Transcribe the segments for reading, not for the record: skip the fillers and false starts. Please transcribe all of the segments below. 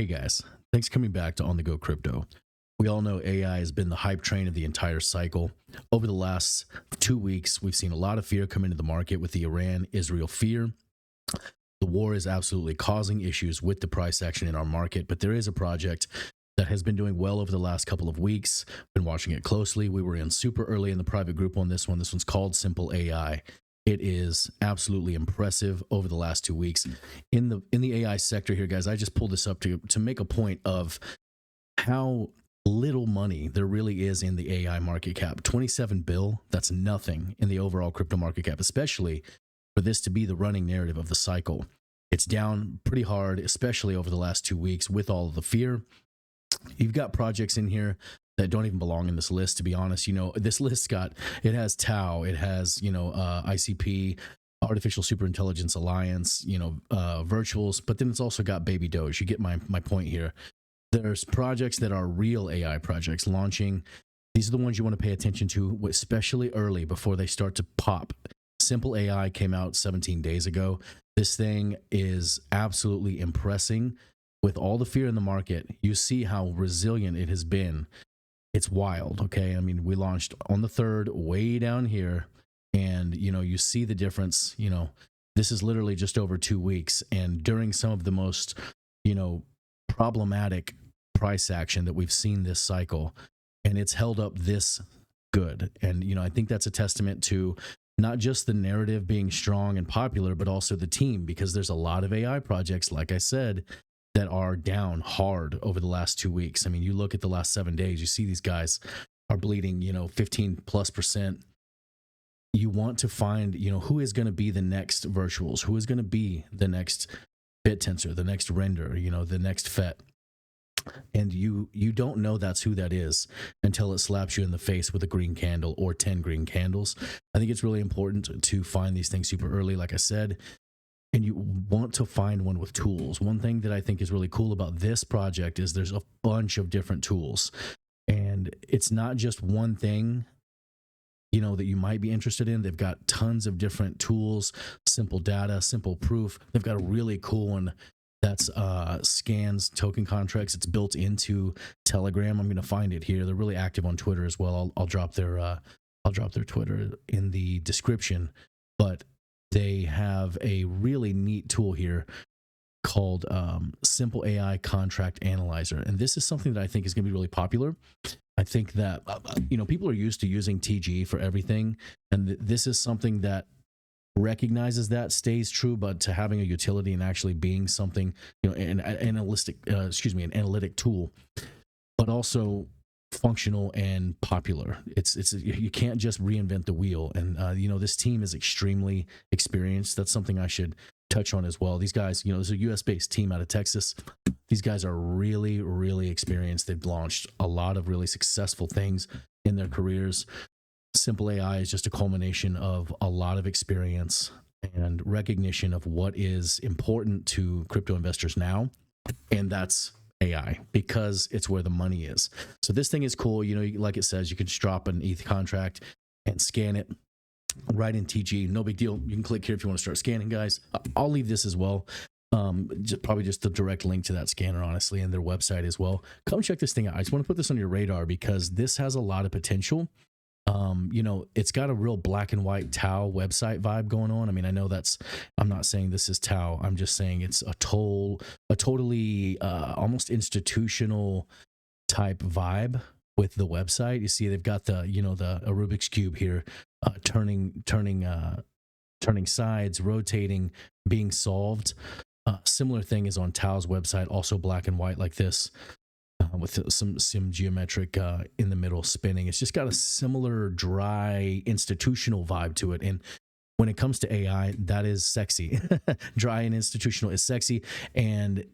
Hey guys, thanks for coming back to On the Go Crypto. We all know AI has been the hype train of the entire cycle. Over the last 2 weeks, we've seen a lot of fear come into the market with the Iran-Israel fear. The war is absolutely causing issues with the price action in our market, but there is a project that has been doing well over the last couple of weeks. Been watching it closely. We were in super early in the private group on this one. This one's called Smpl AI. It is absolutely impressive over the last 2 weeks. In the AI sector here, guys, I just pulled this up to make a point of how little money there really is in the AI market cap. 27 bill, that's nothing in the overall crypto market cap, especially for this to be the running narrative of the cycle. It's down pretty hard, especially over the last 2 weeks with all of the fear. You've got projects in here that don't even belong in this list, to be honest. You know, this list it has Tau, it has, ICP, Artificial Superintelligence Alliance, virtuals, but then it's also got Baby Doge. You get my point here. There's projects that are real AI projects launching. These are the ones you want to pay attention to, especially early before they start to pop. Smpl AI came out 17 days ago. This thing is absolutely impressing. With all the fear in the market, you see how resilient it has been. It's wild, okay? I mean, we launched on the 3rd, way down here, and, you see the difference. This is literally just over 2 weeks, and during some of the most, problematic price action that we've seen this cycle, and it's held up this good. And, I think that's a testament to not just the narrative being strong and popular, but also the team, because there's a lot of AI projects, like I said, that are down hard over the last 2 weeks. I mean, you look at the last 7 days, you see these guys are bleeding, 15+%. You want to find, who is going to be the next virtuals, who is going to be the next BitTensor, the next Render, the next FET. And you don't know that's who that is until it slaps you in the face with a green candle or 10 green candles. I think it's really important to find these things super early, like I said. And you want to find one with tools. One thing that I think is really cool about this project is there's a bunch of different tools. And it's not just one thing, that you might be interested in. They've got tons of different tools, simple data, simple proof. They've got a really cool one that's scans token contracts. It's built into Telegram. I'm going to find it here. They're really active on Twitter as well. I'll drop their Twitter in the description. But they have a really neat tool here called Smpl AI Contract Analyzer. And this is something that I think is going to be really popular. I think that, people are used to using TG for everything. And this is something that recognizes that, stays true, but to having a utility and actually being something, an analytic tool, but also functional and popular. It's you can't just reinvent the wheel. And this team is extremely experienced. That's something I should touch on as well. These guys, there's a US based team out of Texas. These guys are really, really experienced. They've launched a lot of really successful things in their careers. Smpl AI is just a culmination of a lot of experience and recognition of what is important to crypto investors now, and that's AI, because it's where the money is. So this thing is cool. Like it says, you can just drop an ETH contract and scan it right in TG. No big deal. You can click here if you want to start scanning, guys. I'll leave this as well. Probably just the direct link to that scanner, honestly, and their website as well. Come check this thing out. I just want to put this on your radar because this has a lot of potential. It's got a real black and white Tau website vibe going on. I mean, I'm not saying this is Tau. I'm just saying it's a totally almost institutional type vibe with the website. You see, they've got the Rubik's Cube here, turning sides, rotating, being solved. Similar thing is on Tau's website, also black and white like this. With some geometric in the middle spinning. It's just got a similar dry institutional vibe to it. And when it comes to AI, that is sexy. Dry and institutional is sexy. And,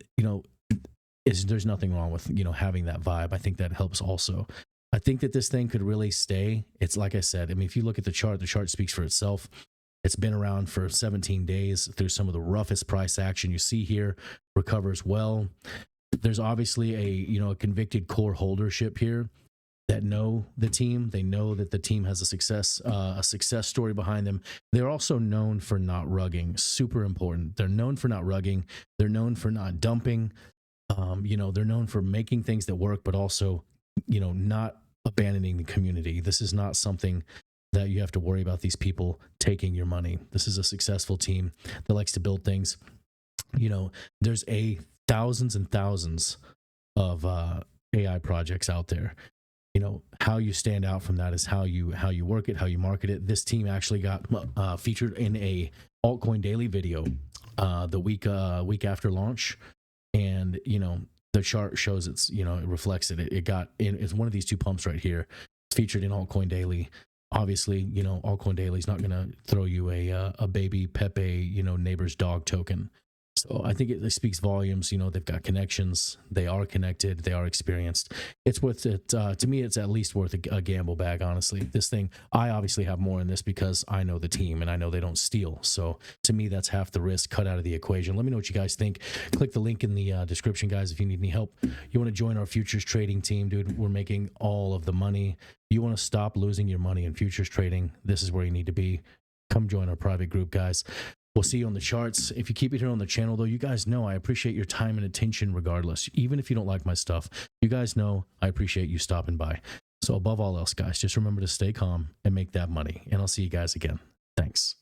there's nothing wrong with, having that vibe. I think that helps also. I think that this thing could really stay. It's like I said, I mean, if you look at the chart speaks for itself. It's been around for 17 days through some of the roughest price action you see here, recovers well. There's obviously a convicted core holdership here that know the team. They know that the team has a success story behind them. They're also known for not rugging. Super important. They're known for not rugging. They're known for not dumping. You know, they're known for making things that work, but also, you know, not abandoning the community. This is not something that you have to worry about these people taking your money. This is a successful team that likes to build things. You know, there's thousands and thousands of AI projects out there. You know, how you stand out from that is how you work it, how you market it. This team actually got featured in a altcoin daily video the week after launch, and you know, the chart shows it's, you know, it reflects it. It got in. It's one of these two pumps right here. It's featured in altcoin daily. Obviously, you know, altcoin daily is not going to throw you a baby Pepe, you know, neighbor's dog token. So I think it speaks volumes. You know, they've got connections. They are connected. They are experienced. It's worth it. To me, it's at least worth a gamble bag, honestly. This thing, I obviously have more in this because I know the team and I know they don't steal. So to me, that's half the risk cut out of the equation. Let me know what you guys think. Click the link in the description, guys, if you need any help. You want to join our futures trading team, dude. We're making all of the money. You want to stop losing your money in futures trading. This is where you need to be. Come join our private group, guys. We'll see you on the charts. If you keep it here on the channel, though, you guys know I appreciate your time and attention regardless. Even if you don't like my stuff, you guys know I appreciate you stopping by. So above all else, guys, just remember to stay calm and make that money. And I'll see you guys again. Thanks.